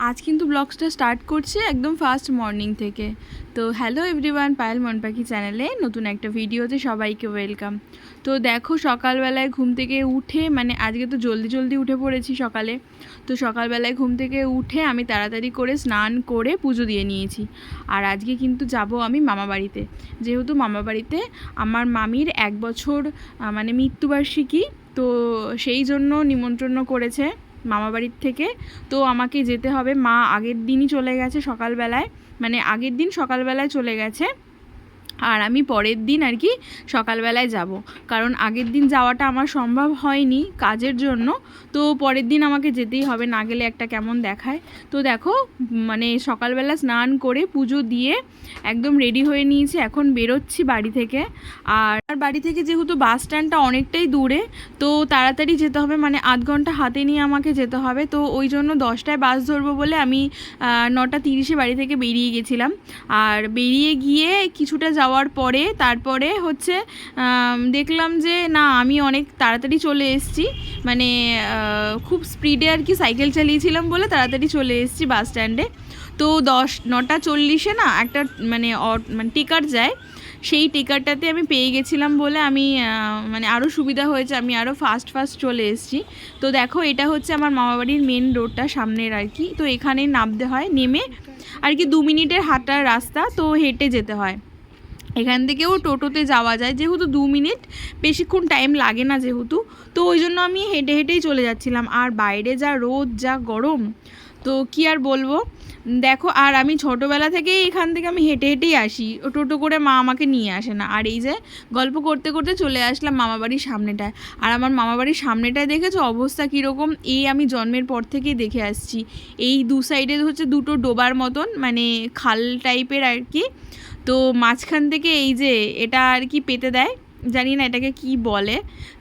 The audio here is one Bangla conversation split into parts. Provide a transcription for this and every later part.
আজ কিন্তু ব্লগসটা স্টার্ট করছি একদম ফার্স্ট মর্নিং থেকে। তো হ্যালো এভরিওয়ান, পায়েল মন পাখি চ্যানেলে নতুন একটা ভিডিওতে সবাইকে ওয়েলকাম। তো দেখো সকালবেলায় ঘুম থেকে উঠে, মানে আজকে তো জলদি জলদি উঠে পড়েছি সকালে। তো সকালবেলায় ঘুম থেকে উঠে আমি তাড়াতাড়ি করে স্নান করে পুজো দিয়ে নিয়েছি। আর আজকে কিন্তু যাব আমি মামাবাড়িতে, যেহেতু মামাবাড়িতে আমার মামির 1 বছর মানে মৃত্যুবার্ষিকী। তো সেই জন্য নিমন্ত্রণ করেছে মামাবাড়ির থেকে। তো আমাকে যেতে হবে। মা আগের দিনই চলে গেছে সকালবেলায়, মানে আগের দিন সকালবেলায় চলে গেছে, আর আমি পরের দিন আর কি সকালবেলায় যাব। কারণ আগের দিন যাওয়াটা আমার সম্ভব হয়নি কাজের জন্য। তো পরের দিন আমাকে যেতেই হবে, না গেলে একটা কেমন দেখায়। তো দেখো মানে সকালবেলা স্নান করে পুজো দিয়ে একদম রেডি হয়ে নিয়েছি, এখন বেরোচ্ছি বাড়ি থেকে। আর বাড়ি থেকে যেহেতু বাস স্ট্যান্ডটা অনেকটাই দূরে, তো তাড়াতাড়ি যেতে হবে, মানে আধ ঘন্টা হাতে নিয়ে আমাকে যেতে হবে। তো ওই জন্য 10টায় বাস ধরবো বলে আমি 9:30 বাড়ি থেকে বেরিয়ে গেছিলাম। আর বেরিয়ে গিয়ে কিছুটা যাওয়ার পরে তারপরে হচ্ছে দেখলাম যে না, আমি অনেক তাড়াতাড়ি চলে এসেছি, মানে খুব স্পিডে আর কি সাইকেল চালিয়েছিলাম বলে তাড়াতাড়ি চলে এসেছি বাস স্ট্যান্ডে। তো 9:40 না একটা মানে টিকার যায়, সেই টিকারটাতে আমি পেয়ে গেছিলাম বলে আমি মানে আরও সুবিধা হয়েছে, আমি আরও ফাস্ট চলে এসেছি। তো দেখো এটা হচ্ছে আমার মামাবাড়ির মেন রোডটা সামনের আর কি। তো এখানেই নামতে হয়, নেমে আর কি 2 মিনিটের হাঁটার রাস্তা, তো হেঁটে যেতে হয়। এখান থেকেও টোটোতে যাওয়া যায়, যেহেতু 2 মিনিট, বেশিক্ষণ টাইম লাগে না যেহেতু। তো ওই জন্য আমি হেঁটে হেঁটেই চলে যাচ্ছিলাম। আর বাইরে যা রোদ, যা গরম, তো কি আর বলবো। দেখো, আর আমি ছোটোবেলা থেকেই এখান থেকে আমি হেঁটে হেঁটেই আসি, টোটো করে মা আমাকে নিয়ে আসে না। আর এই যে গল্প করতে করতে চলে আসলাম মামাবাড়ির সামনেটায়। আর আমার মামাবাড়ির সামনেটায় দেখেছো অবস্থা কীরকম, এই আমি জন্মের পর থেকেই দেখে আসছি। এই দু সাইডে হচ্ছে দুটো ডোবার মতন, মানে খাল টাইপের আর কি। তো মাঝখান থেকে এই যে এটা আর কি পেতে দেয়, জানি না এটাকে কি বলে।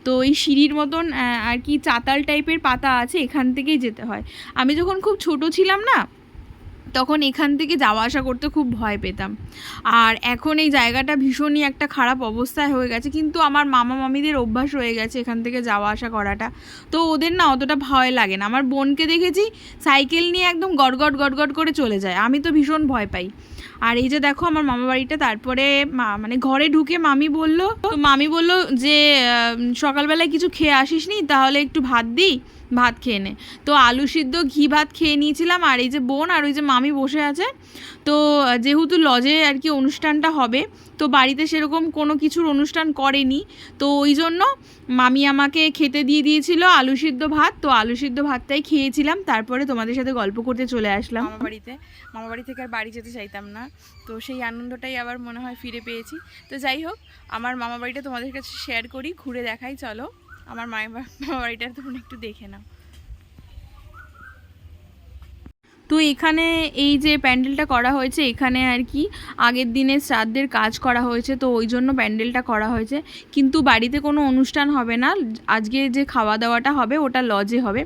তো এই সিঁড়ির মতন আর কি চাতাল টাইপের পাতা আছে, এখান থেকেই যেতে হয়। আমি যখন খুব ছোট ছিলাম না, তখন এখান থেকে যাওয়া আসা করতে খুব ভয় পেতাম। আর এখন এই জায়গাটা ভীষণই একটা খারাপ অবস্থায় হয়ে গেছে, কিন্তু আমার মামা মামিদের অভ্যাস হয়ে গেছে এখান থেকে যাওয়া আসা করাটা। তো ওদের না অতটা ভয় লাগে না। আমার বোনকে দেখেছি সাইকেল নিয়ে একদম গড়গড় গড়গড় করে চলে যায়, আমি তো ভীষণ ভয় পাই। আর এই যে দেখো আমার মামা বাড়িটা, তারপরে মানে ঘরে ঢুকে মামি বলল যে সকালবেলায় কিছু খেয়ে আসিস নি, তাহলে একটু ভাত দিই, ভাত খেয়ে নে। তো আলু সিদ্ধ ঘি ভাত খেয়ে নিয়েছিলাম। আর এই যে বোন আর ওই যে মামি বসে আছে। তো যেহেতু লজে আর কি অনুষ্ঠানটা হবে, তো বাড়িতে সেরকম কোনো কিছুর অনুষ্ঠান করেনি, তো ওই জন্য মামি আমাকে খেতে দিয়ে দিয়েছিল আলু সিদ্ধ ভাত। তো আলু সিদ্ধ ভাতটাই খেয়েছিলাম, তারপরে তোমাদের সাথে গল্প করতে চলে আসলাম মামাবাড়ি থেকে। আর বাড়ি যেতে চাইতাম না, তো সেই আনন্দটাই আবার মনে হয় ফিরে পেয়েছি। তো যাই হোক, আমার মামাবাড়িটা তোমাদের কাছে শেয়ার করি, ঘুরে দেখাই, চলো আমার মামাবাড়িটা তোমরা একটু দেখে নাও। তো এখানে এই যে প্যান্ডেলটা করা হয়েছে, এখানে আর কি আগের দিনে শ্রাদ্ধের কাজ করা হয়েছে, তো ওই জন্য প্যান্ডেলটা করা হয়েছে। কিন্তু বাড়িতে কোনো অনুষ্ঠান হবে না, আজকে যে খাওয়া দাওয়াটা হবে ওটা লজে হবে।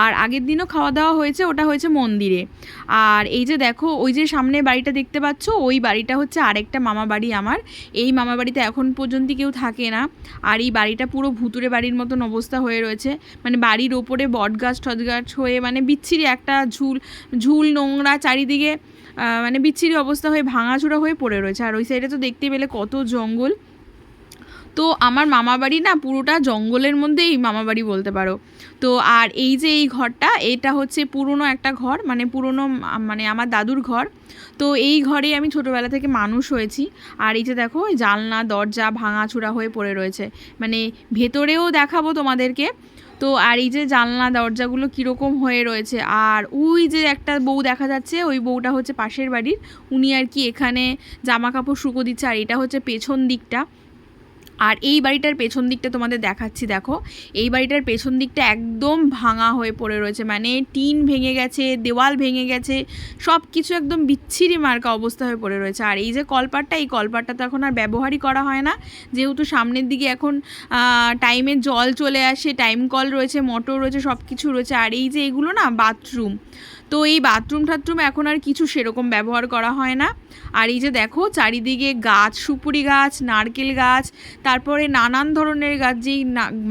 আর আগের দিনও খাওয়া দাওয়া হয়েছে, ওটা হয়েছে মন্দিরে। আর এই যে দেখো ওই যে সামনে বাড়িটা দেখতে পাচ্ছ, ওই বাড়িটা হচ্ছে আরেকটা মামা বাড়ি আমার। এই মামা বাড়িতে এখন পর্যন্ত কেউ থাকে না। আর এই বাড়িটা পুরো ভুতুরে বাড়ির মতন অবস্থা হয়ে রয়েছে, মানে বাড়ির ওপরে বটগাছ টটগাছ হয়ে, মানে বিচ্ছিরি একটা ঝুল নোংরা চারিদিকে, মানে বিচ্ছিরি অবস্থা হয়ে ভাঙাচোরা হয়ে পড়ে রয়েছে। আর ওই সাইডে তো দেখতে পেলে কত জঙ্গল। তো আমার মামাবাড়ি না পুরোটা জঙ্গলের মধ্যেই মামাবাড়ি বলতে পারো। তো আর এই যে এই ঘরটা, এটা হচ্ছে পুরনো একটা ঘর, মানে পুরনো মানে আমার দাদুর ঘর। তো এই ঘরে আমি ছোটোবেলা থেকে মানুষ হয়েছি। আর এই যে দেখো জানলা দরজা ভাঙাচোরা হয়ে পড়ে রয়েছে, মানে ভেতরেও দেখাবো তোমাদেরকে। তো আর এই যে জানলা দরজাগুলো কীরকম হয়ে রয়েছে। আর ওই যে একটা বউ দেখা যাচ্ছে, ওই বউটা হচ্ছে পাশের বাড়ির, উনি আর কি এখানে জামা কাপড় শুকো দিচ্ছে। আর এটা হচ্ছে পেছন দিকটা। আর এই বাড়িটার পেছন দিকটা তোমাদের দেখাচ্ছি, দেখো এই বাড়িটার পেছন দিকটা একদম ভাঙা হয়ে পড়ে রয়েছে, মানে টিন ভেঙে গেছে, দেওয়াল ভেঙে গেছে, সব কিছু একদম বিচ্ছিরি মার্কা অবস্থা হয়ে পড়ে রয়েছে। আর এই যে কলপাটটা, এই কলপাটটা তো এখন আর ব্যবহারই করা হয় না, যেহেতু সামনের দিকে এখন টাইমের জল চলে আসে, টাইম কল রয়েছে, মোটর রয়েছে, সব কিছু রয়েছে। আর এই যে এগুলো না বাথরুম, তো এই বাথরুম টাথরুম এখন আর কিছু সেরকম ব্যবহার করা হয় না। আর এই যে দেখো চারিদিকে গাছ, সুপুরি গাছ, নারকেল গাছ, তারপরে নানান ধরনের গাছ, যেই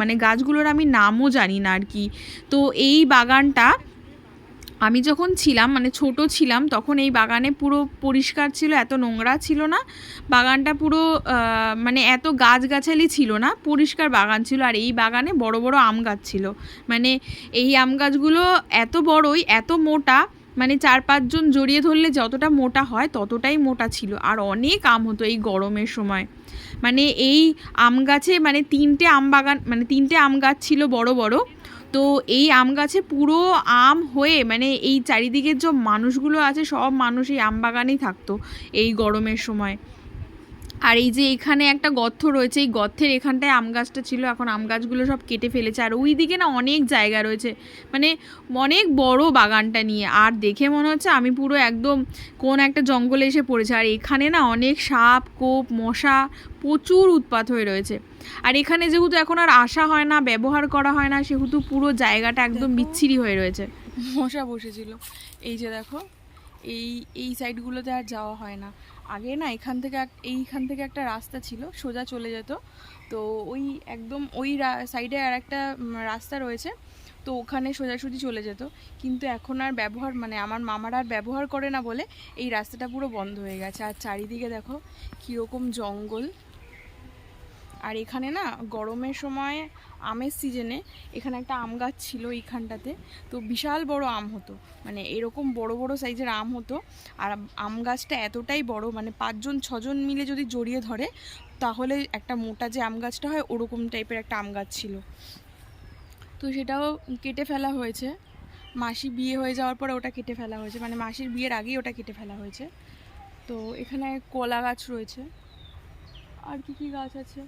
মানে গাছগুলোর আমি নামও জানি না আর কি। তো এই বাগানটা আমি যখন ছিলাম মানে ছোট ছিলাম তখন এই বাগানে পুরো পরিষ্কার ছিল, এত নোংরা ছিল না, বাগানটা পুরো মানে এত গাছগাছালি ছিল না, পরিষ্কার বাগান ছিল। আর এই বাগানে বড় বড় আম গাছ ছিল, মানে এই আম গাছগুলো এত বড়ই, এত মোটা, মানে 4-5 জন জড়িয়ে ধরলে যতটা মোটা হয় ততটাই মোটা ছিল। আর অনেক আম হতো এই গরমের সময়। মানে এই আম গাছে মানে 3টে আম গাছ ছিল বড় বড়। তো এই আম গাছে পুরো আম হয়ে মানে এই চারিদিকের যে মানুষগুলো আছে সব মানুষ এই আম বাগানেই থাকতো এই গরমের সময়। আর এই যে এখানে একটা গর্ত রয়েছে, এই গর্তের এখানটায় আম গাছটা ছিল, এখন আম গাছগুলো সব কেটে ফেলেছে। আর ওই দিকে না অনেক জায়গা রয়েছে, মানে অনেক বড় বাগানটা নিয়ে। আর দেখে মনে হচ্ছে আমি পুরো একদম কোন একটা জঙ্গলে এসে পড়েছে। আর এখানে না অনেক সাপ কোপ মশা প্রচুর উৎপাত হয়ে রয়েছে। আর এখানে যেহেতু এখন আর আসা হয় না, ব্যবহার করা হয় না, সেহেতু পুরো জায়গাটা একদম বিচ্ছিরি হয়ে রয়েছে। মশা বসেছিল, এই যে দেখো, এই এই সাইডগুলোতে আর যাওয়া হয় না। আগে না এইখান থেকে একটা রাস্তা ছিল, সোজা চলে যেত। তো ওই একদম ওই সাইডে আর একটা রাস্তা রয়েছে, তো ওখানে সোজাসুজি চলে যেত। কিন্তু এখন আর ব্যবহার মানে আমার মামারা আর ব্যবহার করে না বলে এই রাস্তাটা পুরো বন্ধ হয়ে গেছে। আর চারিদিকে দেখো কীরকম জঙ্গল। আর এখানে না গরমের সময় আমের সিজনে এখানে একটা আম গাছ ছিল এইখানটাতে, তো বিশাল বড় আম হতো, মানে এরকম বড় বড় সাইজের আম হতো। আর আম গাছটা এতটাই বড়, মানে 5-6 জন মিলে যদি জড়িয়ে ধরে তাহলে একটা মোটা যে আম গাছটা হয় ওরকম টাইপের একটা আম গাছ ছিল। তো সেটাও কেটে ফেলা হয়েছে, মাসি বিয়ে হয়ে যাওয়ার পরে ওটা কেটে ফেলা হয়েছে, মানে মাসির বিয়ের আগেই ওটা কেটে ফেলা হয়েছে। তো এখানে কলা গাছ রয়েছে, আর কি গাছ আছে,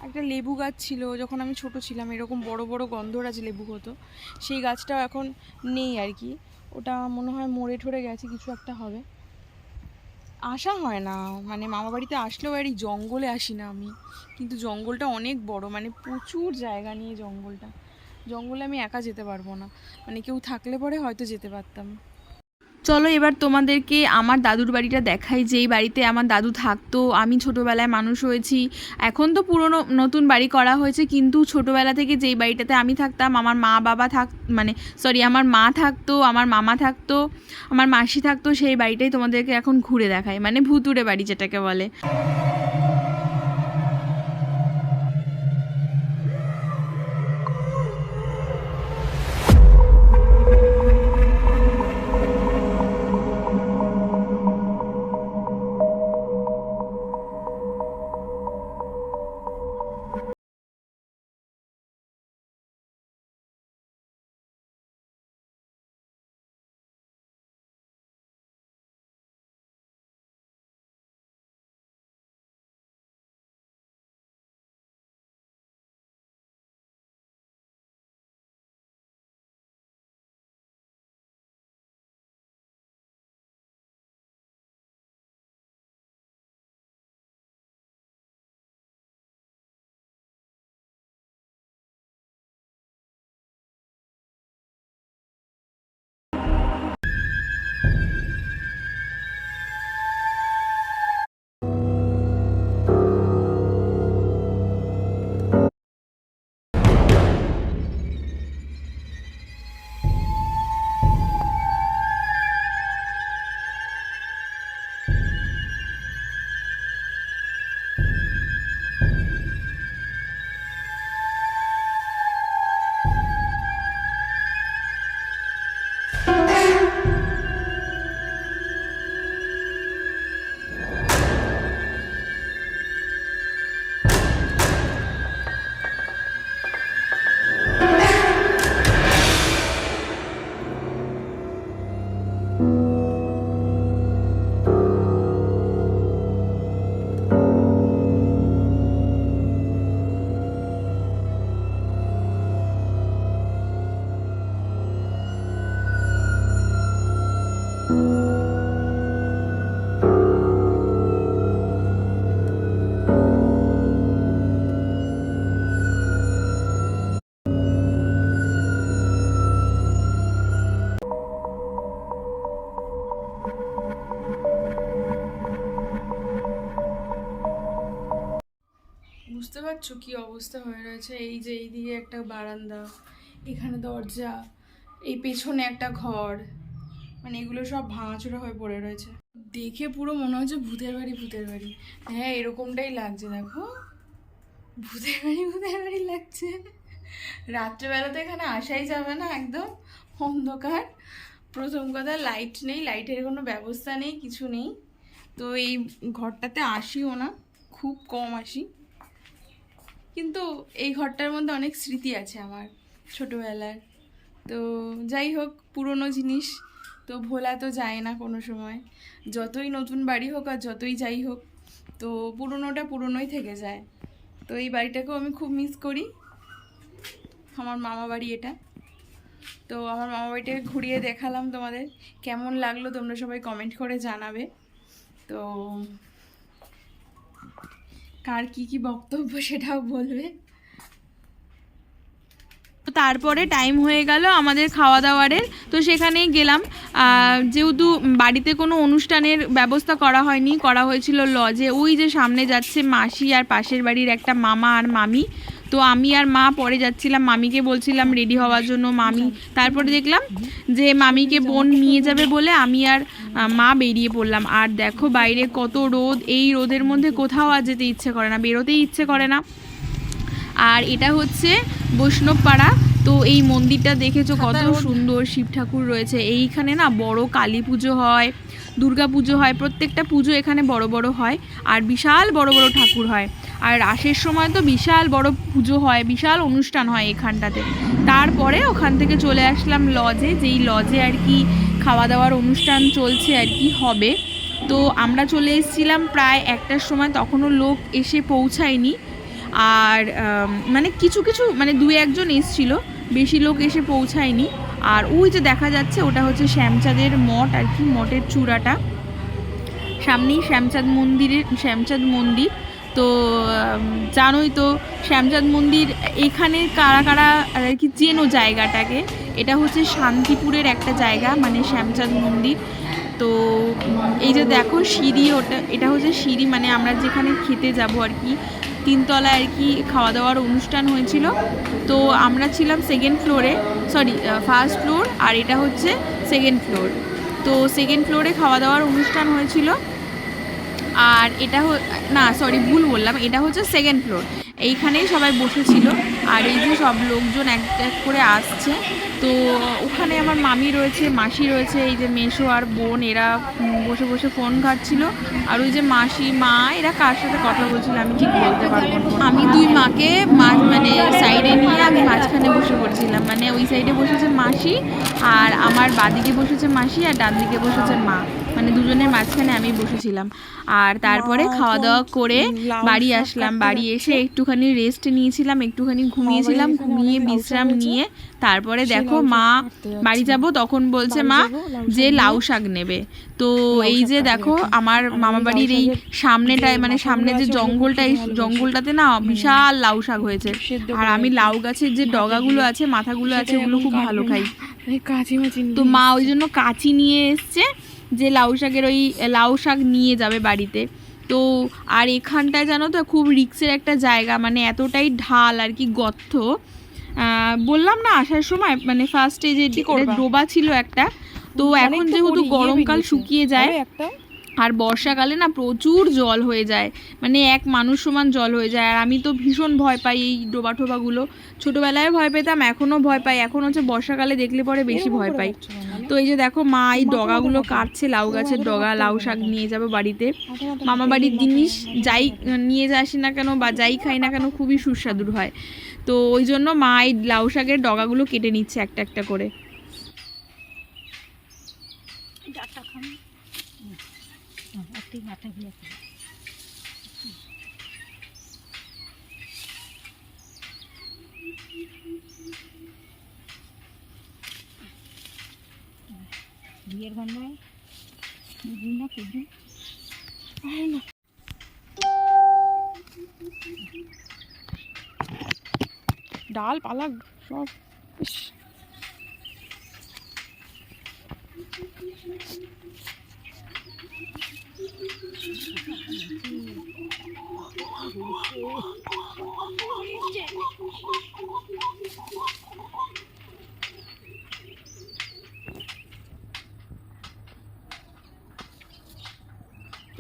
একটা লেবু গাছ ছিল যখন আমি ছোট ছিলাম, এরকম বড় বড় গন্ধরাজ লেবু হতো, সেই গাছটাও এখন নেই আর কি। ওটা মনে হয় মরে ঠরে গেছে, কিছু একটা হবে। আসা হয় না, মানে মামা বাড়িতে আসলেও আর এই জঙ্গলে আসি না আমি, কিন্তু জঙ্গলটা অনেক বড়, মানে প্রচুর জায়গা নিয়ে জঙ্গলে আমি একা যেতে পারবো না, মানে কেউ থাকলে পরে হয়তো যেতে পারতাম। চলো এবার তোমাদেরকে আমার দাদুর বাড়িটা দেখাই, যেই বাড়িতে আমার দাদু থাকতো। আমি ছোটোবেলায় মানুষ হয়েছি, এখন তো পুরনো নতুন বাড়ি করা হয়েছে, কিন্তু ছোটোবেলা থেকে যেই বাড়িটাতে আমি থাকতাম, আমার মা বাবা মানে আমার মা থাকতো, আমার মামা থাকতো, আমার মাসি থাকতো, সেই বাড়িটাই তোমাদেরকে এখন ঘুরে দেখাই, মানে ভুতুড়ে বাড়ি যেটাকে বলে। বুঝতে পারছো কি অবস্থা হয়ে রয়েছে? এই যে এইদিকে একটা বারান্দা, এখানে দরজা, এই পেছনে একটা ঘর, মানে এগুলো সব ভাঙাচোরা হয়ে পড়ে রয়েছে। দেখে পুরো মনে হচ্ছে ভূতের বাড়ি ভূতের বাড়ি। হ্যাঁ এরকমটাই লাগছে, দেখো ভূতের বাড়ি লাগছে। রাত্রেবেলা তো এখানে আসাই যাবে না, একদম অন্ধকার। প্রথম কথা লাইট নেই, লাইটের কোনো ব্যবস্থা নেই, কিছু নেই। তো এই ঘরটাতে আসিও না, খুব কম আসি। কিন্তু এই ঘরটার মধ্যে অনেক স্মৃতি আছে আমার ছোটোবেলার। তো যাই হোক, পুরনো জিনিস তো ভোলা তো যায় না কোনো সময়, যতই নতুন বাড়ি হোক আর যতই যাই হোক, তো পুরনোটা পুরনোই থেকে যায়। তো এই বাড়িটাকেও আমি খুব মিস করি, আমার মামা বাড়ি এটা। তো আমার মামা বাড়িটাকে ঘুরিয়ে দেখালাম তোমাদের, কেমন লাগলো তোমরা সবাই কমেন্ট করে জানাবে। তো কার কি বক্তব্য সেটাও বলবে। তারপরে টাইম হয়ে গেল আমাদের খাওয়া দাওয়ারের, তো সেখানেই গেলাম। যেহেতু বাড়িতে কোনো অনুষ্ঠানের ব্যবস্থা করা হয়নি, করা হয়েছিল লজে। ওই যে সামনে যাচ্ছে মাসি আর পাশের বাড়ির একটা মামা আর মামি। তো আমি আর মা পরে যাচ্ছিলাম, মামিকে বলছিলাম রেডি হওয়ার জন্য। মামি তারপরে দেখলাম যে মামিকে বোন নিয়ে যাবে বলে আমি আর মা বেরিয়ে পড়লাম। আর দেখো বাইরে কত রোদ, এই রোদের মধ্যে কোথাও আর যেতে ইচ্ছে করে না, বেরোতেই ইচ্ছে করে না। আর এটা হচ্ছে বৈষ্ণবপাড়া। তো এই মন্দিরটা দেখেছো কত সুন্দর, শিব ঠাকুর রয়েছে এইখানে না। বড় কালী পুজো হয়, দুর্গা পুজো হয়, প্রত্যেকটা পুজো এখানে বড় বড় হয়। আর বিশাল বড় বড় ঠাকুর হয়। আর রাসের সময় তো বিশাল বড় পুজো হয়, বিশাল অনুষ্ঠান হয় এখানটাতে। তারপরে ওখান থেকে চলে আসলাম লজে, যেই লজে আর কি খাওয়া দাওয়ার অনুষ্ঠান চলছে আর কি হবে। তো আমরা চলে এসেছিলাম প্রায় 1টার সময়, তখনও লোক এসে পৌঁছায়নি। আর মানে কিছু মানে 2-1জন এসছিল, বেশি লোক এসে পৌঁছায়নি। আর ওই যে দেখা যাচ্ছে ওটা হচ্ছে শ্যামচাঁদের মঠ আর কি, মঠের চূড়াটা সামনেই শ্যামচাঁদ মন্দির। তো জানোই তো শ্যামচাঁদ মন্দির এখানে কারা কারা আর কি চেনো জায়গাটাকে। এটা হচ্ছে শান্তিপুরের একটা জায়গা, মানে শ্যামচাঁদ মন্দির। তো এই যে দেখো সিঁড়ি, এটা হচ্ছে সিঁড়ি, মানে আমরা যেখানে খেতে যাব আর কি, 3তলায় আর কি খাওয়া দাওয়ার অনুষ্ঠান হয়েছিল। তো আমরা ছিলাম সেকেন্ড ফ্লোরে, সরি ফার্স্ট ফ্লোর, আর এটা হচ্ছে সেকেন্ড ফ্লোর। তো সেকেন্ড ফ্লোরে খাওয়া দাওয়ার অনুষ্ঠান হয়েছিল। আর এটা না সরি ভুল বললাম, এটা হচ্ছে সেকেন্ড ফ্লোর। এইখানেই সবাই বসেছিল। আর এই যে সব লোকজন এক এক করে আসছে। তো ওখানে আমার মামি রয়েছে, মাসি রয়েছে, এই যে মেসো আর বোন, এরা বসে বসে ফোন ঘাটছিল। আর ওই যে মাসি মা, এরা কার সাথে কথা বলছিল আমি ঠিক বলতে পারবো না। আমি 2 মাকে মানে সাইডে নিয়ে আমি মাঝখানে বসে পড়ছিলাম, মানে ওই সাইডে বসেছে মাসি, আর আমার বাদিকে বসেছে মাসি, আর ডান দিকে বসেছে মা, মানে দুজনের মাঝখানে আমি বসেছিলাম। আর তারপরে খাওয়া দাওয়া করে বাড়ি আসলাম। বাড়ি এসে একটুখানি রেস্ট নিয়েছিলাম, একটুখানি ঘুমিয়েছিলাম, ঘুমিয়ে বিশ্রাম নিয়ে তারপরে দেখো মা বাড়ি যাব, তখন বলছে মা যে লাউ শাক নেবে। তো এই যে দেখো আমার মামা বাড়ির এই সামনেটায়, মানে সামনে যে জঙ্গলটা, এই জঙ্গলটাতে না বিশাল লাউ শাক হয়েছে। আর আমি লাউ গাছের যে ডগাগুলো আছে, মাথাগুলো আছে, ওগুলো খুব ভালো খাই। তো মা ওই জন্য কাঁচি নিয়ে এসছে, যে লাউ শাক নিয়ে যাবে বাড়িতে। তো আর এখানটায় জানো তো খুব রিক্সের একটা জায়গা, মানে এতটাই ঢাল আর কি, গর্ত। বললাম না আসার সময়, মানে ফার্স্টে যে ডোবা ছিল একটা। তো এখন যেহেতু গরমকাল শুকিয়ে যায়, আর বর্ষাকালে না প্রচুর জল হয়ে যায়, মানে এক মানুষ সমান জল হয়ে যায়। আর আমি তো ভীষণ ভয় পাই এই ডোবা টোবাগুলো, ছোটোবেলায় ভয় পেতাম, এখনও ভয় পাই। এখন হচ্ছে বর্ষাকালে দেখলে পরে বেশি ভয় পাই। তো এই যে দেখো মা এই ডগাগুলো কাটছে, লাউ গাছের ডগা, লাউ শাক নিয়ে যাবো বাড়িতে। মামা বাড়ির জিনিস যাই নিয়ে আসি না কেন বা যাই খাই না কেন খুবই সুস্বাদু হয়। তো ওই জন্য মা এই লাউ শাকের ডগাগুলো কেটে নিচ্ছে একটা একটা করে। বিয়ের গন্ধায় বুঝি না কিছু ডাল পালা সব।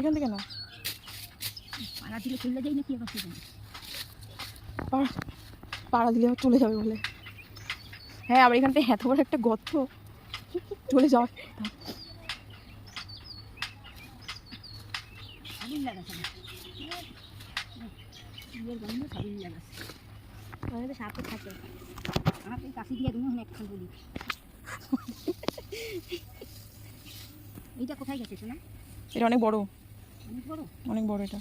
এখান থেকে না, পাড়া দিলে চলে যাই নাকি আবার সেখানে? পাড়া দিলে আবার চলে যাবে বলে। হ্যাঁ, আবার এখান থেকে এত বড় একটা গর্ত, চলে যাওয়া। সাবিল লাগাচ্ছে না, বিয়ের গন্ধ সাবিল লাগাচ্ছে। ওখানে তো সাপও থাকে, আমার এই কাশি দিয়ে দুনো একখান বলি। এইটা কোথায় গেছে শোনা? এটা অনেক বড়, অনেক বড়, অনেক বড় এটা।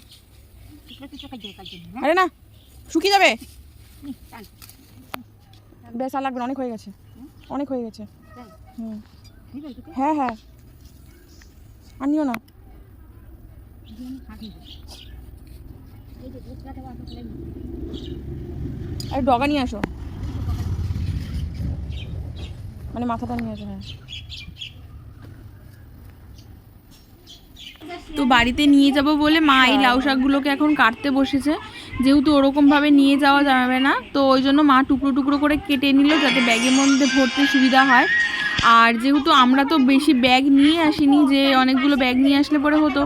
টুকরা টুকরা কাজ কাজ জন্য। আরে না, শুকিয়ে যাবে। চাল বেশ আর লাগবে না, অনেক হয়ে গেছে, অনেক হয়ে গেছে। চাল হুম, ঠিক আছে, তোকে হ্যাঁ হ্যাঁ, আর নিও না। আমি খাটি এই যে দুধটা দেওয়া আছে তাহলে আরে ডগা নিয়ে আসো, মানে মাথাটা নিয়ে আসো। হ্যাঁ, তো বাড়িতে নিয়ে যাব বলে মা এই লাউ শাকগুলোকে এখন কাটতে বসেছে। যেহেতু ওরকমভাবে নিয়ে যাওয়া যাবে না, তো ওই জন্য মা টুকরো টুকরো করে কেটে নিল যাতে ব্যাগের মধ্যে ভরতে সুবিধা হয়। আর যেহেতু আমরা তো বেশি ব্যাগ নিয়ে আসিনি, যে অনেকগুলো ব্যাগ নিয়ে আসলে পরে হতো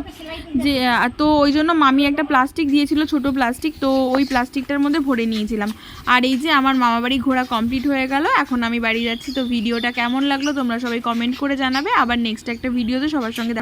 যে, তো ওই জন্য মামি একটা প্লাস্টিক দিয়েছিল, ছোট প্লাস্টিক, তো ওই প্লাস্টিকটার মধ্যে ভরে নিয়েছিলাম। আর এই যে আমার মামাবাড়ি ঘোরা কমপ্লিট হয়ে গেল, এখন আমি বাড়ি যাচ্ছি। তো ভিডিওটা কেমন লাগলো তোমরা সবাই কমেন্ট করে জানাবে। আবার নেক্সট একটা ভিডিওতে সবার সঙ্গে